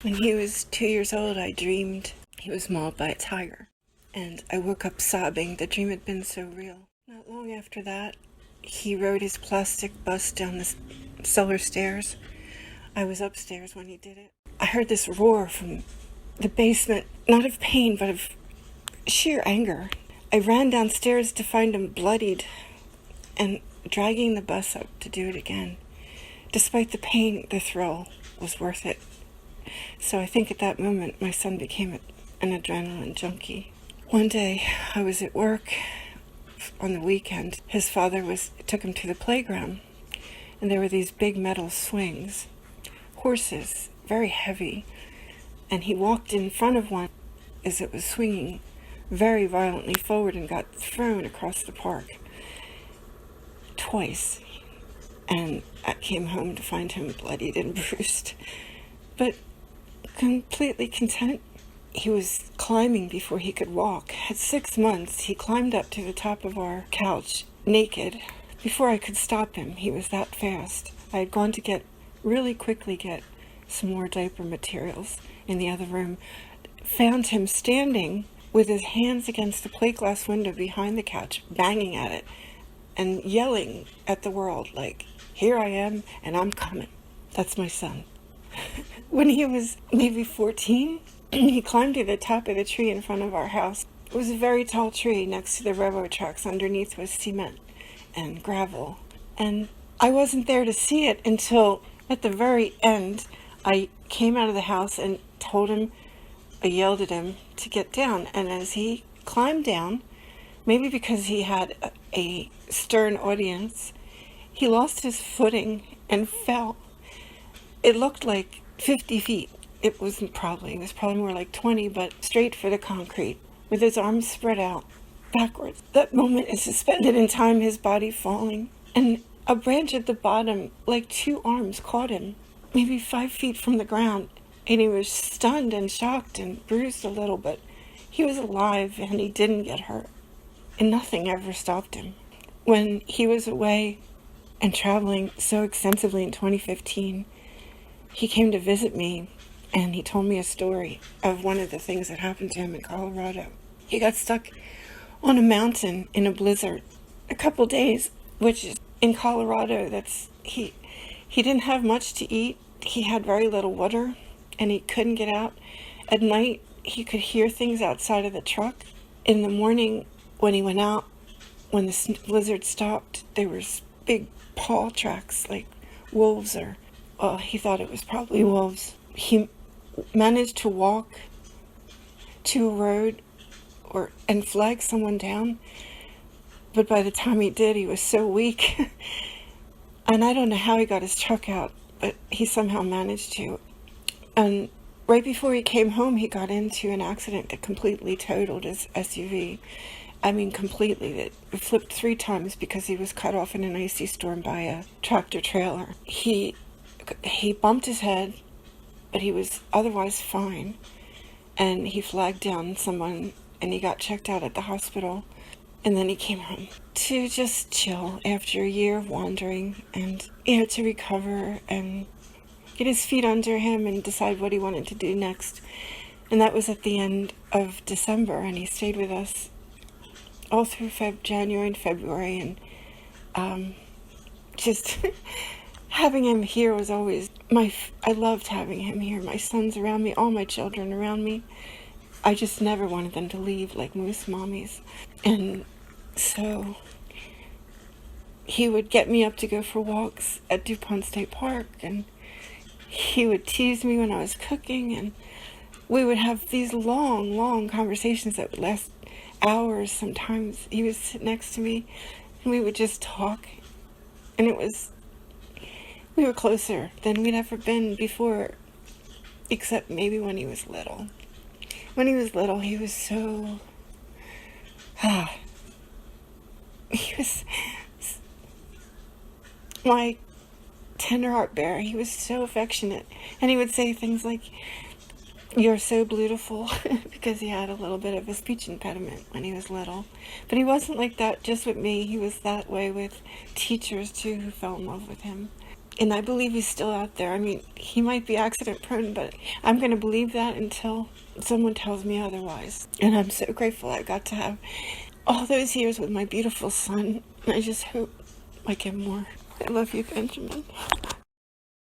When he was 2 years old, I dreamed he was mauled by a tiger. And I woke up sobbing. The dream had been so real. Not long after that, he rode his plastic bus down the cellar stairs. I was upstairs when he did it. I heard this roar from the basement, not of pain, but of sheer anger. I ran downstairs to find him bloodied and dragging the bus up to do it again. Despite the pain, the thrill was worth it. So I think at that moment, my son became an adrenaline junkie. One day, I was at work on the weekend. His father took him to the playground, and there were these big metal swings, horses, very heavy, and he walked in front of one as it was swinging very violently forward and got thrown across the park twice. And I came home to find him bloodied and bruised, but completely content. He was climbing before he could walk. At 6 months, he climbed up to the top of our couch, naked. Before I could stop him, he was that fast. I had gone to really quickly get some more diaper materials in the other room. Found him standing with his hands against the plate glass window behind the couch, banging at it and yelling at the world like, "Here I am, and I'm coming." That's my son. When he was maybe 14, he climbed to the top of the tree in front of our house. It was a very tall tree next to the railroad tracks. Underneath was cement and gravel. And I wasn't there to see it until at the very end. I came out of the house and I yelled at him to get down. And as he climbed down, maybe because he had a stern audience, he lost his footing and fell. It looked like 50 feet. It was probably more like 20, but straight for the concrete, with his arms spread out, backwards. That moment is suspended in time, his body falling. And a branch at the bottom, like 2 arms, caught him, maybe 5 feet from the ground. And he was stunned and shocked and bruised a little, but he was alive and he didn't get hurt. And nothing ever stopped him. When he was away and traveling so extensively in 2015, he came to visit me. And he told me a story of one of the things that happened to him in Colorado. He got stuck on a mountain in a blizzard a couple days, which is in Colorado. He didn't have much to eat. He had very little water, and he couldn't get out. At night, he could hear things outside of the truck. In the morning, when he went out, when the blizzard stopped, there was big paw tracks like wolves he thought it was probably wolves. He managed to walk to a road and flag someone down, but by the time he did, he was so weak. And I don't know how he got his truck out, but he somehow managed to. And right before he came home, he got into an accident that completely totaled his SUV. I mean, completely. It flipped 3 times because he was cut off in an icy storm by a tractor trailer. He bumped his head, but he was otherwise fine. And he flagged down someone, and he got checked out at the hospital. And then he came home to just chill after a year of wandering and, to recover and get his feet under him and decide what he wanted to do next. And that was at the end of December, and he stayed with us all through January and February. And just having him here was always I loved having him here. My son's around me, all my children around me. I just never wanted them to leave like most mommies. And so he would get me up to go for walks at DuPont State Park, and he would tease me when I was cooking, and we would have these long, long conversations that would last hours sometimes. He would sit next to me, and we would just talk, and we were closer than we'd ever been before, except maybe when he was little. When he was little, he was so... he was my tender heart bearer. He was so affectionate. And he would say things like, "You're so beautiful," because he had a little bit of a speech impediment when he was little. But he wasn't like that just with me. He was that way with teachers, too, who fell in love with him. And I believe he's still out there. I mean, he might be accident prone, but I'm going to believe that until someone tells me otherwise. And I'm so grateful I got to have all those years with my beautiful son. I just hope I get more. I love you, Benjamin.